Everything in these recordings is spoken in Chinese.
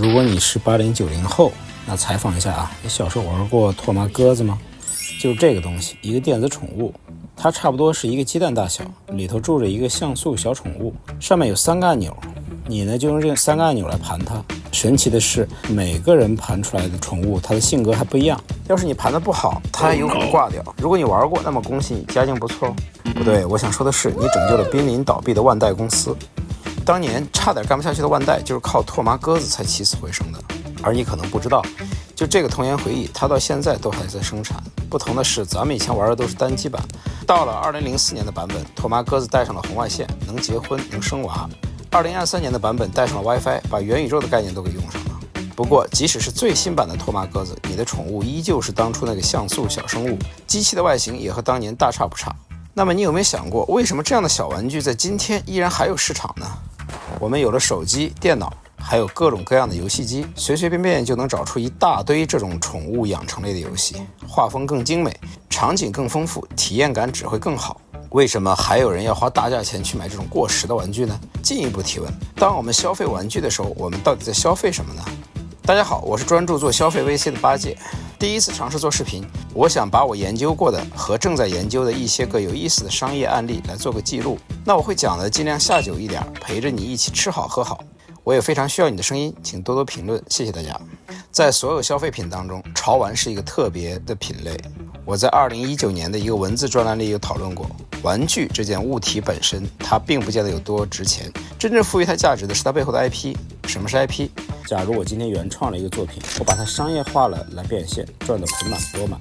如果你是80、90后，那采访一下啊，你小时候玩过拓麻鸽子吗？就是这个东西，一个电子宠物，它差不多是一个鸡蛋大小，里头住着一个像素小宠物，上面有3个按钮，你呢就用这3个按钮来盘它。神奇的是，每个人盘出来的宠物，它的性格还不一样。要是你盘的不好，它还有可能挂掉。如果你玩过，那么恭喜你，家境不错哦。不对，我想说的是，你拯救了濒临倒闭的万代公司。当年差点干不下去的万代，就是靠拓麻鸽子才起死回生的。而你可能不知道，就这个童年回忆，它到现在都还在生产。不同的是，咱们以前玩的都是单机版，到了2004年的版本，拓麻鸽子带上了红外线，能结婚，能生娃。2023年的版本带上了 WiFi， 把元宇宙的概念都给用上了。不过，即使是最新版的拓麻鸽子，你的宠物依旧是当初那个像素小生物，机器的外形也和当年大差不差。那么你有没有想过，为什么这样的小玩具在今天依然还有市场呢？我们有了手机、电脑，还有各种各样的游戏机，随随便便就能找出一大堆这种宠物养成类的游戏，画风更精美，场景更丰富，体验感只会更好。为什么还有人要花大价钱去买这种过时的玩具呢？进一步提问，当我们消费玩具的时候，我们到底在消费什么呢？大家好，我是专注做消费 VC 的八戒，第一次尝试做视频，我想把我研究过的和正在研究的一些个有意思的商业案例来做个记录。那我会讲的尽量下酒一点，陪着你一起吃好喝好。我也非常需要你的声音，请多多评论，谢谢大家。在所有消费品当中，潮玩是一个特别的品类。我在2019年的一个文字专栏里有讨论过，玩具这件物体本身，它并不见得有多值钱，真正赋予它价值的是它背后的 IP。什么是 IP？ 假如我今天原创了一个作品，我把它商业化了来变现，赚得盆满钵满。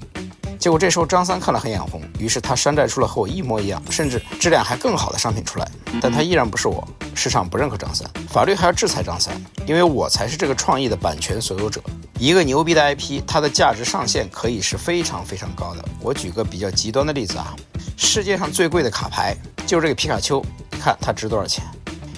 结果这时候张三看了很眼红，于是他山寨出了和我一模一样，甚至质量还更好的商品出来，但他依然不是我，市场不认可张三，法律还要制裁张三，因为我才是这个创意的版权所有者。一个牛逼的 IP， 它的价值上限可以是非常非常高的。我举个比较极端的例子啊，世界上最贵的卡牌就是这个皮卡丘，你看它值多少钱？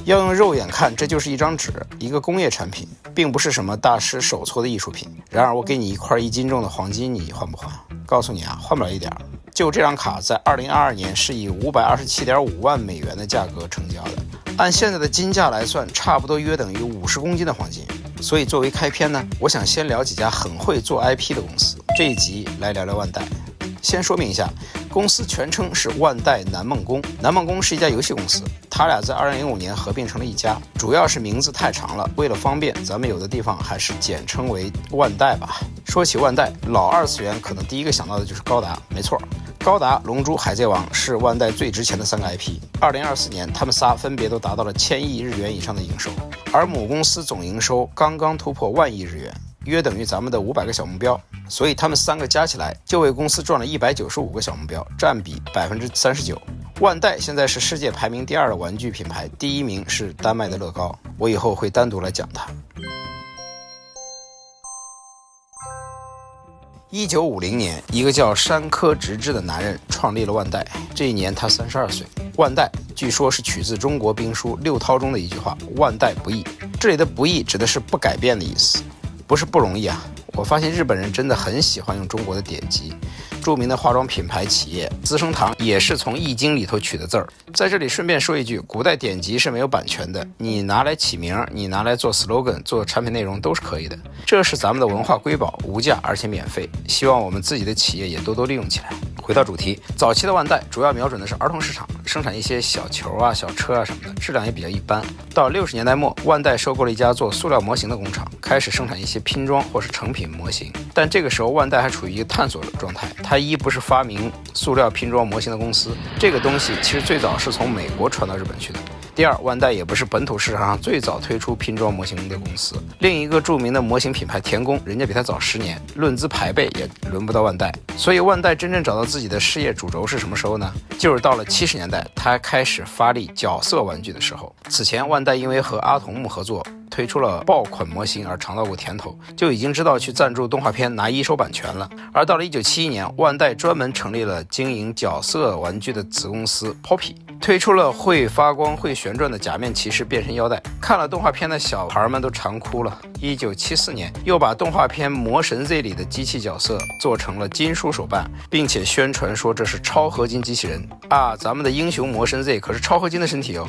要用肉眼看，这就是一张纸，一个工业产品，并不是什么大师手搓的艺术品。然而我给你一块1斤重的黄金，你换不换？告诉你啊，换不了一点。就这张卡在2022年是以527.5万美元的价格成交的，按现在的金价来算，差不多约等于50公斤的黄金。所以作为开篇呢，我想先聊几家很会做 IP 的公司。这一集来聊聊万代。先说明一下，公司全称是万代南梦宫。南梦宫是一家游戏公司，他俩在2005年合并成了一家，主要是名字太长了，为了方便，咱们有的地方还是简称为万代吧。说起万代，老二次元可能第一个想到的就是高达，没错，高达、龙珠、海贼王是万代最值钱的3个 IP。2024年，他们仨分别都达到了1000亿日元以上的营收，而母公司总营收刚刚突破1万亿日元，约等于咱们的500个小目标。所以他们3个加起来就为公司赚了195个小目标，占比39%。万代现在是世界排名第2的玩具品牌，第1名是丹麦的乐高，我以后会单独来讲它。1950年，一个叫山科直之的男人创立了万代，这一年他32岁。万代据说是取自中国兵书六韬中的一句话，万代不易。这里的不易指的是不改变的意思，不是不容易啊。我发现日本人真的很喜欢用中国的典籍，著名的化妆品牌企业资生堂也是从易经里头取的字儿。在这里顺便说一句，古代典籍是没有版权的，你拿来起名，你拿来做 slogan 做产品内容都是可以的，这是咱们的文化瑰宝，无价而且免费，希望我们自己的企业也多多利用起来。回到主题，早期的万代主要瞄准的是儿童市场，生产一些小球啊、小车啊什么的，质量也比较一般。到60年代末，万代收购了一家做塑料模型的工厂，开始生产一些拼装或是成品模型。但这个时候万代还处于一个探索状态，它一不是发明塑料拼装模型的公司，这个东西其实最早是从美国传到日本去的。第二，万代也不是本土市场上最早推出拼装模型的公司。另一个著名的模型品牌田宫，人家比它早10年，论资排辈也轮不到万代。所以万代真正找到自己的事业主轴是什么时候呢？就是到了70年代，他开始发力角色玩具的时候。此前，万代因为和阿童木合作，推出了爆款模型而尝到过甜头，就已经知道去赞助动画片拿一手版权了。而到了1971年，万代专门成立了经营角色玩具的子公司 Poppy， 推出了会发光会旋转的假面骑士变身腰带，看了动画片的小孩们都馋哭了。1974年又把动画片魔神 Z 里的机器角色做成了金属手办，并且宣传说这是超合金机器人啊，咱们的英雄魔神 Z 可是超合金的身体哦。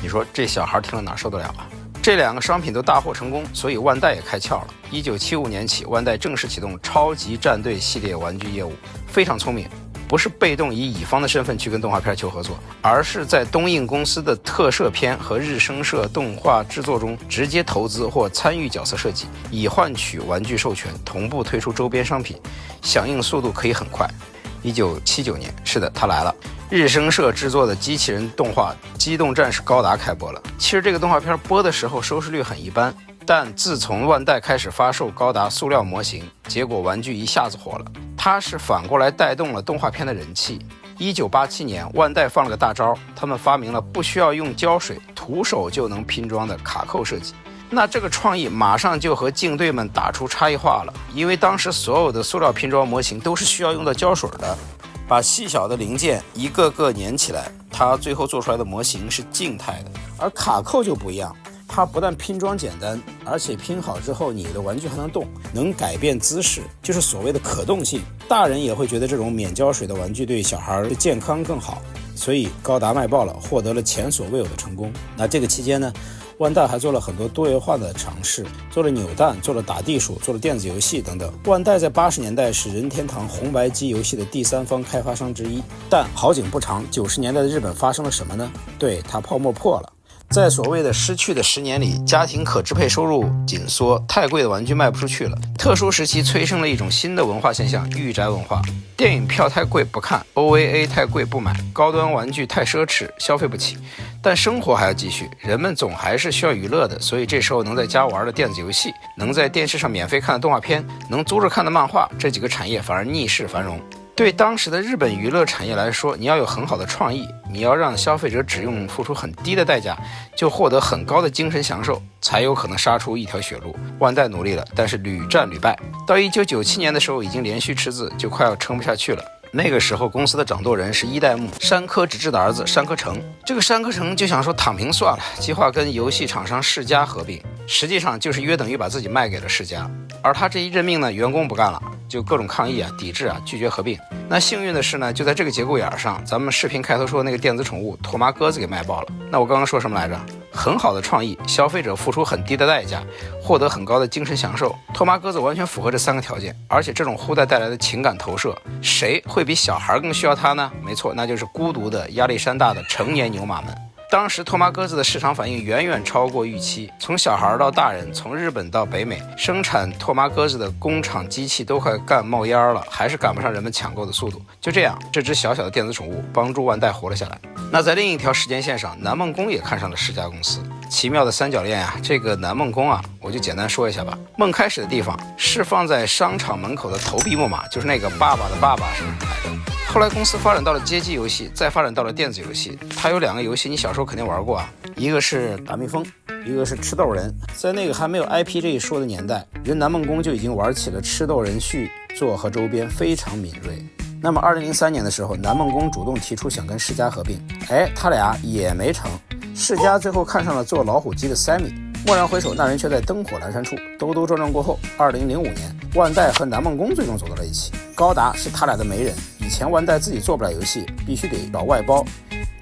你说这小孩听了哪受得了啊？这2个商品都大获成功，所以万代也开窍了。1975年起，万代正式启动超级战队系列玩具业务，非常聪明。不是被动以乙方的身份去跟动画片求合作，而是在东映公司的特摄片和日升社动画制作中直接投资或参与角色设计，以换取玩具授权，同步推出周边商品，响应速度可以很快。1979年，是的，它来了。日升社制作的机器人动画《机动战士高达》开播了。其实这个动画片播的时候收视率很一般，但自从万代开始发售高达塑料模型，结果玩具一下子火了。它是反过来带动了动画片的人气。1987年，万代放了个大招，他们发明了不需要用胶水，徒手就能拼装的卡扣设计。那这个创意马上就和竞对们打出差异化了，因为当时所有的塑料拼装模型都是需要用到胶水的，把细小的零件一个个粘起来，它最后做出来的模型是静态的。而卡扣就不一样，它不但拼装简单，而且拼好之后你的玩具还能动，能改变姿势，就是所谓的可动性。大人也会觉得这种免胶水的玩具对小孩的健康更好，所以高达卖爆了，获得了前所未有的成功。那这个期间呢，万代还做了很多多元化的尝试，做了扭蛋，做了打地鼠，做了电子游戏等等。万代在80年代是任天堂红白机游戏的第3方开发商之一。但好景不长，90年代的日本发生了什么呢？对，它泡沫破了。在所谓的失去的10年里，家庭可支配收入紧缩，太贵的玩具卖不出去了。特殊时期催生了一种新的文化现象——御宅文化。电影票太贵不看， OVA 太贵不买，高端玩具太奢侈消费不起。但生活还要继续，人们总还是需要娱乐的，所以这时候能在家玩的电子游戏，能在电视上免费看的动画片，能租着看的漫画，这几个产业反而逆势繁荣。对当时的日本娱乐产业来说，你要有很好的创意，你要让消费者只用付出很低的代价就获得很高的精神享受，才有可能杀出一条血路。万代努力了，但是屡战屡败，到1997年的时候已经连续赤字，就快要撑不下去了。那个时候公司的掌舵人是一代目山科直治的儿子山科成。这个山科成就想说躺平算了，计划跟游戏厂商世嘉合并，实际上就是约等于把自己卖给了世嘉。而他这一任命呢，员工不干了，就各种抗议啊、抵制啊，拒绝合并。那幸运的是呢，就在这个节骨眼上，咱们视频开头说的那个电子宠物拓麻鸽子给卖爆了。那我刚刚说什么来着？很好的创意，消费者付出很低的代价，获得很高的精神享受。拓麻鸽子完全符合这3个条件，而且这种互带来的情感投射，谁会比小孩更需要它呢？没错，那就是孤独的、压力山大的成年牛马们。当时拓麻鸽子的市场反应远远超过预期，从小孩到大人，从日本到北美，生产拓麻鸽子的工厂机器都快干冒烟了，还是赶不上人们抢购的速度。就这样，这只小小的电子宠物帮助万代活了下来。那在另一条时间线上，南梦宫也看上了世嘉公司。奇妙的三角恋啊，这个南梦宫啊，我就简单说一下吧。梦开始的地方是放在商场门口的投币木马，就是那个爸爸的爸爸是来的。后来公司发展到了街机游戏，再发展到了电子游戏。它有2个游戏你小时候肯定玩过啊，一个是打蜜蜂，一个是吃豆人。在那个还没有 IP 这一说的年代，人南梦宫就已经玩起了吃豆人续作和周边，非常敏锐。那么2003年的时候，南梦宫主动提出想跟世嘉合并，他俩也没成。世嘉最后看上了做老虎机的 Sammy， 蓦然回首，那人却在灯火阑珊处。兜兜转转过后，2005年，万代和南梦宫最终走到了一起。高达是他俩的媒人，以前万代自己做不了游戏，必须得找外包。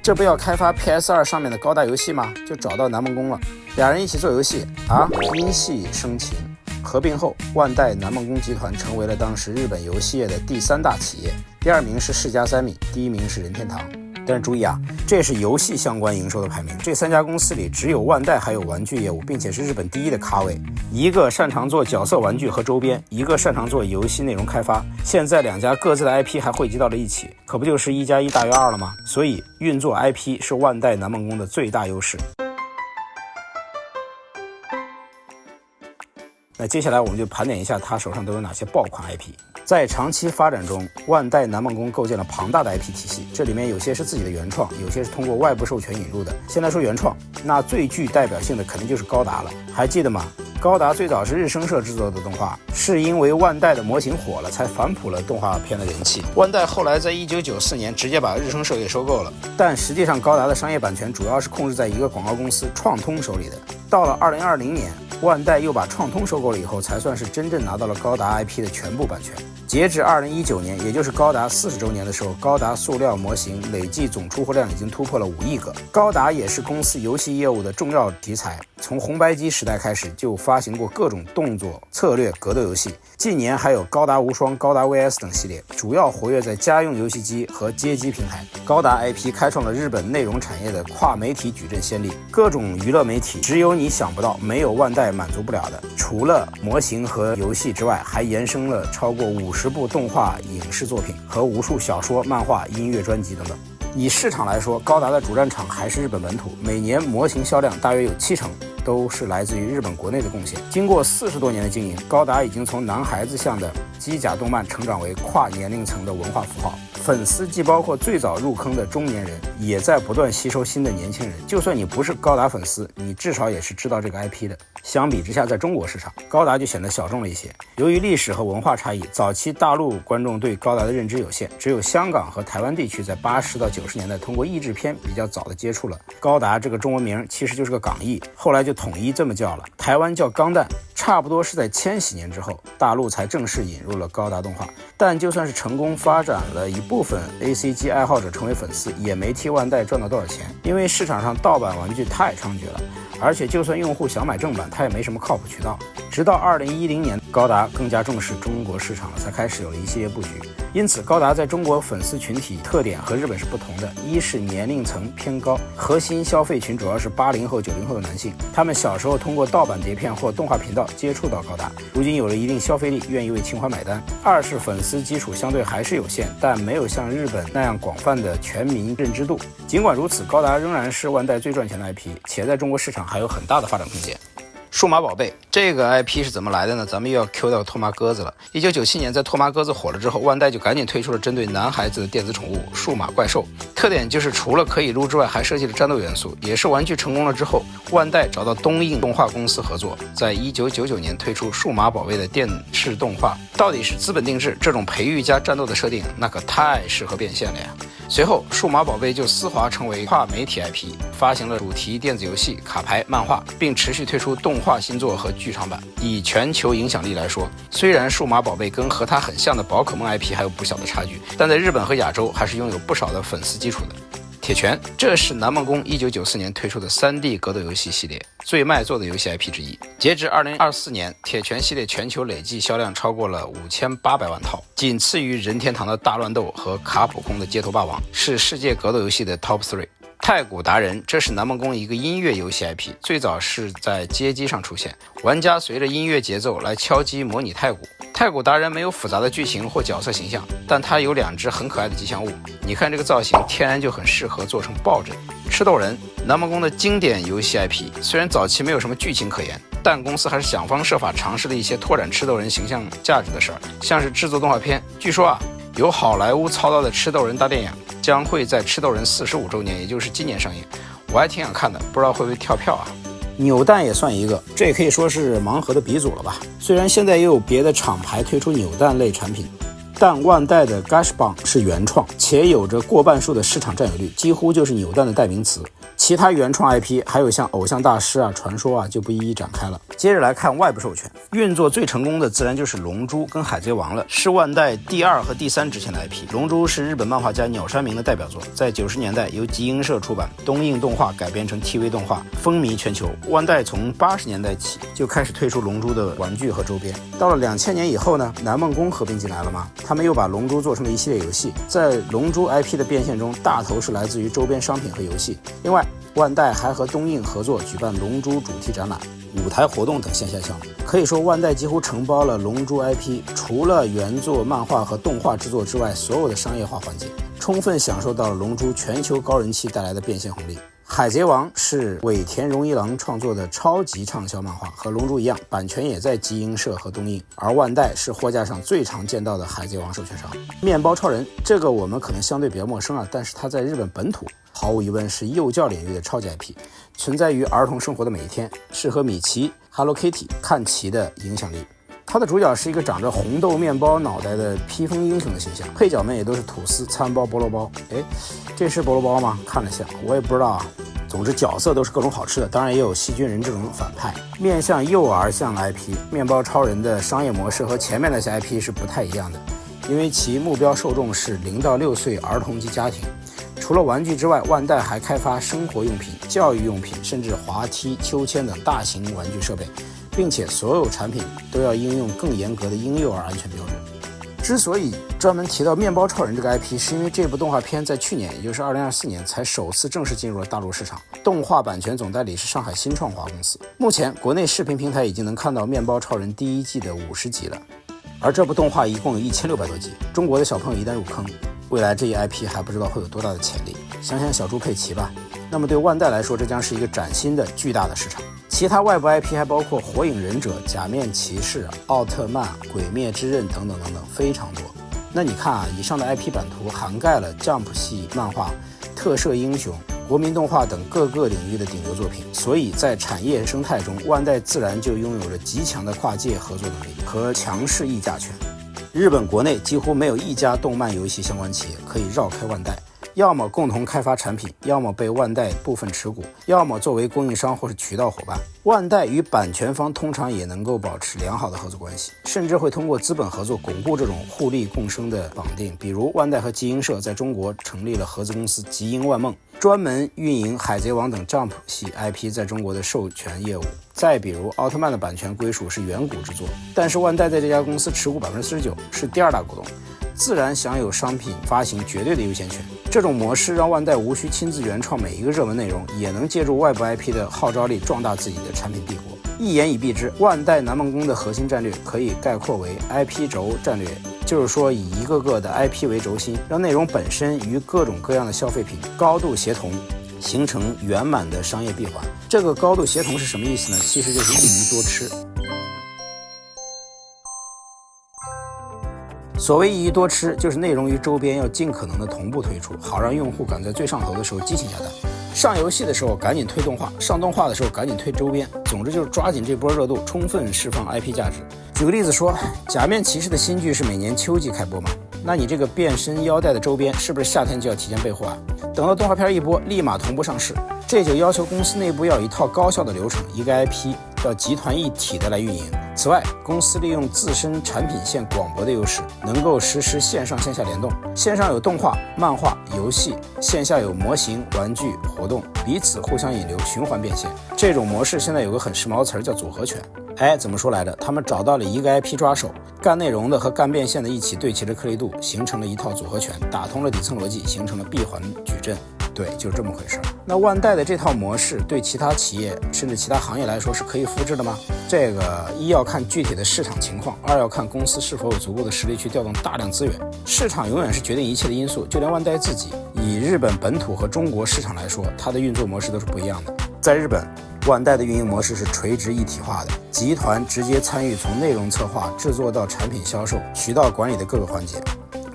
这不要开发 PS2 上面的高达游戏吗？就找到南梦宫了，俩人一起做游戏啊，因戏生情。合并后，万代南梦宫集团成为了当时日本游戏业的第3大企业，第2名是世嘉Sammy，第1名是任天堂。但是注意啊，这是游戏相关营收的排名，这3家公司里只有万代还有玩具业务，并且是日本第1的咖位。一个擅长做角色玩具和周边，一个擅长做游戏内容开发。现在2家各自的 IP 还汇集到了一起，可不就是1+1大于2了吗？所以运作 IP 是万代南梦宫的最大优势。那接下来我们就盘点一下他手上都有哪些爆款 IP。在长期发展中，万代南梦宫构建了庞大的 IP 体系，这里面有些是自己的原创，有些是通过外部授权引入的。先来说原创，那最具代表性的肯定就是高达了，还记得吗？高达最早是日升社制作的动画，是因为万代的模型火了，才反哺了动画片的人气。万代后来在1994年直接把日升社给收购了，但实际上高达的商业版权主要是控制在一个广告公司创通手里的。到了2020年，万代又把创通收购了以后，才算是真正拿到了高达 IP 的全部版权。截至2019年，也就是高达40周年的时候，高达塑料模型累计总出货量已经突破了5亿个。高达也是公司游戏业务的重要题材，从红白机时代开始就发行过各种动作策略格斗游戏，近年还有高达无双、高达 VS 等系列，主要活跃在家用游戏机和街机平台。高达 IP 开创了日本内容产业的跨媒体矩阵先例，各种娱乐媒体只有你想不到，没有万代满足不了的。除了模型和游戏之外，还延伸了超过50部动画影视作品和无数小说、漫画、音乐专辑等等。以市场来说，高达的主战场还是日本本土，每年模型销量大约有70%都是来自于日本国内的贡献。经过40多年的经营，高达已经从男孩子向的机甲动漫成长为跨年龄层的文化符号。粉丝既包括最早入坑的中年人，也在不断吸收新的年轻人。就算你不是高达粉丝，你至少也是知道这个 IP 的。相比之下，在中国市场，高达就显得小众了一些。由于历史和文化差异，早期大陆观众对高达的认知有限，只有香港和台湾地区在80到90年代通过译制片比较早的接触了高达这个中文名，其实就是个港译，后来就统一这么叫了。台湾叫钢弹，差不多是在千禧年之后，大陆才正式引入了高达动画。但就算是成功发展了一部分 ACG 爱好者成为粉丝，也没替万代赚到多少钱，因为市场上盗版玩具太猖獗了，而且就算用户想买正版，它也没什么靠谱渠道。直到2010年，高达更加重视中国市场了，才开始有了一系列布局。因此，高达在中国粉丝群体特点和日本是不同的。一是年龄层偏高，核心消费群主要是80后、90后的男性，他们小时候通过盗版碟片或动画频道接触到高达，如今有了一定消费力，愿意为情怀买单。二是粉丝基础相对还是有限，但没有像日本那样广泛的全民认知度。尽管如此，高达仍然是万代最赚钱的 IP， 且在中国市场还有很大的发展空间。数码宝贝这个 IP 是怎么来的呢？咱们又要 Q 到拓麻鸽子了。1997年，在拓麻鸽子火了之后，万代就赶紧推出了针对男孩子的电子宠物数码怪兽。特点就是除了可以撸之外，还设计了战斗元素。也是玩具成功了之后，万代找到东映动画公司合作，在1999年推出数码宝贝的电视动画。到底是资本定制，这种培育加战斗的设定，那可太适合变现了呀。随后，数码宝贝就丝滑成为跨媒体 IP， 发行了主题电子游戏、卡牌、漫画，并持续推出动画新作和剧场版。以全球影响力来说，虽然数码宝贝跟和它很像的宝可梦 IP 还有不小的差距，但在日本和亚洲还是拥有不少的粉丝基础的。铁拳，这是南梦宫1994年推出的 3D 格斗游戏系列最卖座的游戏 IP 之一。截至2024年，铁拳系列全球累计销量超过了5800万套，仅次于任天堂的大乱斗和卡普空的街头霸王，是世界格斗游戏的 Top 3。太鼓达人，这是南梦宫一个音乐游戏 IP， 最早是在街机上出现，玩家随着音乐节奏来敲击模拟太鼓。太鼓达人没有复杂的剧情或角色形象，但它有2只很可爱的吉祥物。你看这个造型，天然就很适合做成抱枕。吃豆人，南梦宫的经典游戏 IP， 虽然早期没有什么剧情可言，但公司还是想方设法尝试了一些拓展吃豆人形象价值的事儿，像是制作动画片。据说由好莱坞操刀的吃豆人大电影将会在吃豆人45周年，也就是今年上映，我还挺想看的，不知道会不会跳票啊。扭蛋也算一个，这也可以说是盲盒的鼻祖了吧。虽然现在也有别的厂牌推出扭蛋类产品，但万代的 Gashbon 是原创，且有着过半数的市场占有率，几乎就是扭蛋的代名词。其他原创 IP 还有像偶像大师传说就不一一展开了。接着来看外部授权，运作最成功的自然就是龙珠跟海贼王了，是万代第2和第3值钱的 IP。 龙珠是日本漫画家鸟山明的代表作，在90年代由集英社出版，东映动画改编成 TV 动画，风靡全球。万代从80年代起就开始推出龙珠的玩具和周边。到了2000年以后呢，南梦宫合并进来了吗？他们又把龙珠做成了一系列游戏。在龙珠 IP 的变现中，大头是来自于周边商品和游戏。另外，万代还和东映合作举办龙珠主题展览、舞台活动等线下项目。可以说，万代几乎承包了龙珠 IP 除了原作漫画和动画制作之外所有的商业化环节，充分享受到了龙珠全球高人气带来的变现红利。海贼王是尾田荣一郎创作的超级畅销漫画，和龙珠一样，版权也在集英社和东映，而万代是货架上最常见到的海贼王授权商。面包超人，这个我们可能相对比较陌生但是它在日本本土毫无疑问是幼教领域的超级 IP， 存在于儿童生活的每一天，适合米奇、Hello Kitty 看齐的影响力。它的主角是一个长着红豆面包脑袋的披风英雄的形象，配角们也都是吐司、餐包、菠萝包。这是菠萝包吗？看着像，我也不知道总之角色都是各种好吃的，当然也有细菌人这种反派。面向幼儿向 IP， 面包超人的商业模式和前面那些 IP 是不太一样的，因为其目标受众是0到6岁儿童及家庭。除了玩具之外，万代还开发生活用品、教育用品，甚至滑梯、秋千等大型玩具设备，并且所有产品都要应用更严格的婴幼儿安全标准。之所以专门提到面包超人这个 IP， 是因为这部动画片在去年，也就是2024年才首次正式进入了大陆市场，动画版权总代理是上海新创华公司。目前国内视频平台已经能看到面包超人第一季的50集了，而这部动画一共有1600多集。中国的小朋友一旦入坑，未来这一 IP 还不知道会有多大的潜力。想想小猪佩奇吧，那么对万代来说，这将是一个崭新的巨大的市场。其他外部 IP 还包括火影忍者、假面骑士、奥特曼、鬼灭之刃等等等等，非常多。那你看啊，以上的 IP 版图涵盖了 Jump 系漫画、特摄英雄、国民动画等各个领域的顶流作品，所以在产业生态中，万代自然就拥有着极强的跨界合作能力和强势议价权。日本国内几乎没有一家动漫游戏相关企业可以绕开万代，要么共同开发产品，要么被万代部分持股，要么作为供应商或是渠道伙伴。万代与版权方通常也能够保持良好的合作关系，甚至会通过资本合作巩固这种互利共生的绑定。比如万代和集英社在中国成立了合资公司集英万梦，专门运营海贼王等 Jump 系 IP 在中国的授权业务。再比如奥特曼的版权归属是远古之作，但是万代在这家公司持股 49%， 是第二大股东，自然享有商品发行绝对的优先权。这种模式让万代无需亲自原创每一个热门内容，也能借助外部 IP 的号召力壮大自己的产品帝国。一言以蔽之，万代南梦宫的核心战略可以概括为 IP 轴战略，就是说以一个个的 IP 为轴心，让内容本身与各种各样的消费品高度协同，形成圆满的商业闭环。这个高度协同是什么意思呢？其实就是一鱼多吃。所谓一鱼多吃，就是内容与周边要尽可能的同步推出，好让用户赶在最上头的时候激情下单，上游戏的时候赶紧推动画，上动画的时候赶紧推周边。总之就是抓紧这波热度，充分释放 IP 价值。举个例子说，假面骑士的新剧是每年秋季开播嘛，那你这个变身腰带的周边是不是夏天就要提前备货啊？等到动画片一播，立马同步上市。这就要求公司内部要有一套高效的流程，一个 IP 要集团一体的来运营。此外，公司利用自身产品线广博的优势，能够实施线上线下联动。线上有动画、漫画、游戏，线下有模型、玩具、活动，彼此互相引流，循环变现。这种模式现在有个很时髦的词儿叫组合拳。怎么说来的？他们找到了一个 IP 抓手，干内容的和干变现的一起对齐了颗粒度，形成了一套组合拳，打通了底层逻辑，形成了闭环矩阵。对，就是这么回事。那万代的这套模式对其他企业甚至其他行业来说是可以复制的吗？这个一要看具体的市场情况，二要看公司是否有足够的实力去调动大量资源。市场永远是决定一切的因素，就连万代自己，以日本本土和中国市场来说，它的运作模式都是不一样的。在日本，万代的运营模式是垂直一体化的，集团直接参与从内容策划、制作到产品销售、渠道管理的各个环节，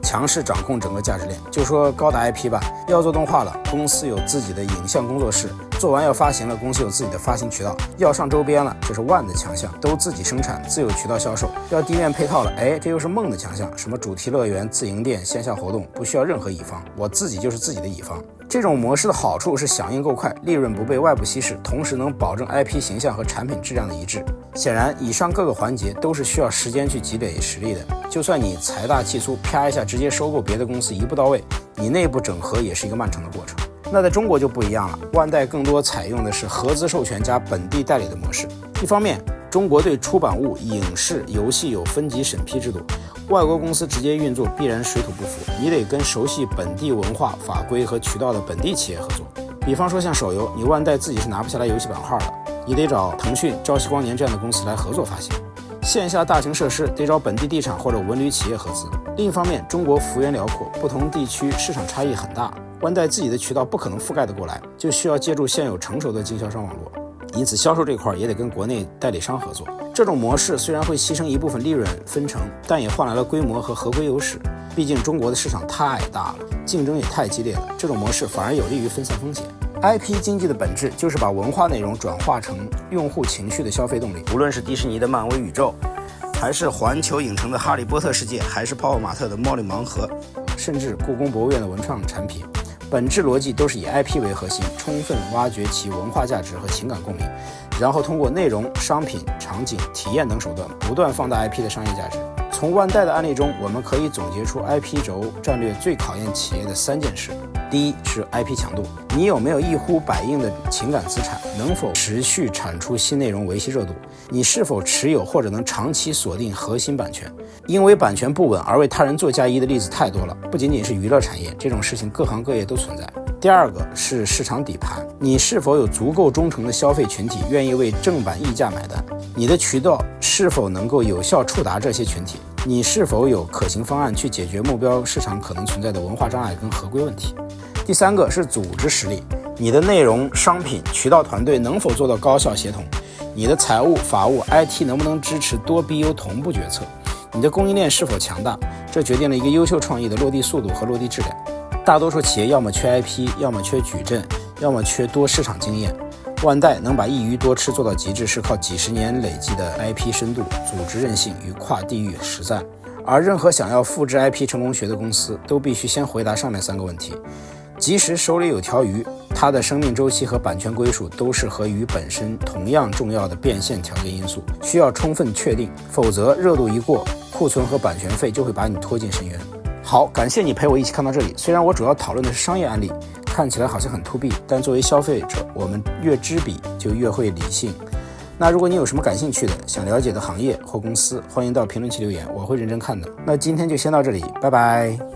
强势掌控整个价值链。就说高达 IP 吧，要做动画了，公司有自己的影像工作室，做完要发行了，公司有自己的发行渠道，要上周边了，这是万的强项，都自己生产，自有渠道销售。要地面配套了，这又是梦的强项，什么主题乐园、自营店、线下活动，不需要任何乙方，我自己就是自己的乙方。这种模式的好处是响应够快，利润不被外部稀释，同时能保证 IP 形象和产品质量的一致。显然，以上各个环节都是需要时间去积累实力的。就算你财大气粗，啪一下直接收购别的公司，一步到位，你内部整合也是一个漫长的过程。那在中国就不一样了，万代更多采用的是合资授权加本地代理的模式。一方面，中国对出版物、影视、游戏有分级审批制度，外国公司直接运作必然水土不服，你得跟熟悉本地文化、法规和渠道的本地企业合作。比方说像手游，你万代自己是拿不下来游戏版号的，你得找腾讯、朝夕光年这样的公司来合作发行。线下大型设施得找本地地产或者文旅企业合资。另一方面，中国幅员辽阔，不同地区市场差异很大，万代自己的渠道不可能覆盖得过来，就需要借助现有成熟的经销商网络。因此销售这块也得跟国内代理商合作。这种模式虽然会牺牲一部分利润分成，但也换来了规模和合规优势。毕竟中国的市场太大了，竞争也太激烈了，这种模式反而有利于分散风险。IP 经济的本质就是把文化内容转化成用户情绪的消费动力。无论是迪士尼的漫威宇宙，还是环球影城的哈利波特世界，还是泡泡玛特的茉莉盲盒，甚至故宫博物院的文创产品，本质逻辑都是以 IP 为核心，充分挖掘其文化价值和情感共鸣，然后通过内容、商品、场景、体验等手段，不断放大 IP 的商业价值。从万代的案例中，我们可以总结出 IP 轴战略最考验企业的3件事。第第一是 IP 强度，你有没有一呼百应的情感资产，能否持续产出新内容维系热度，你是否持有或者能长期锁定核心版权。因为版权不稳而为他人做嫁衣的例子太多了，不仅仅是娱乐产业，这种事情各行各业都存在。第二个是市场底盘，你是否有足够忠诚的消费群体愿意为正版溢价买单，你的渠道是否能够有效触达这些群体，你是否有可行方案去解决目标市场可能存在的文化障碍跟合规问题。第三个是组织实力，你的内容、商品、渠道团队能否做到高效协同，你的财务、法务、IT 能不能支持多 BU 同步决策，你的供应链是否强大，这决定了一个优秀创意的落地速度和落地质量。大多数企业要么缺 IP， 要么缺矩阵，要么缺多市场经验。万代能把一鱼多吃做到极致，是靠几十年累积的 IP 深度、组织韧性与跨地域实战。而任何想要复制 IP 成功学的公司，都必须先回答上面3个问题。即使手里有条鱼，它的生命周期和版权归属都是和鱼本身同样重要的变现条件因素，需要充分确定，否则热度一过，库存和版权费就会把你拖进深渊。好，感谢你陪我一起看到这里。虽然我主要讨论的是商业案例，看起来好像很to B，但作为消费者，我们越知彼就越会理性。那如果你有什么感兴趣的、想了解的行业或公司，欢迎到评论区留言，我会认真看的。那今天就先到这里，拜拜。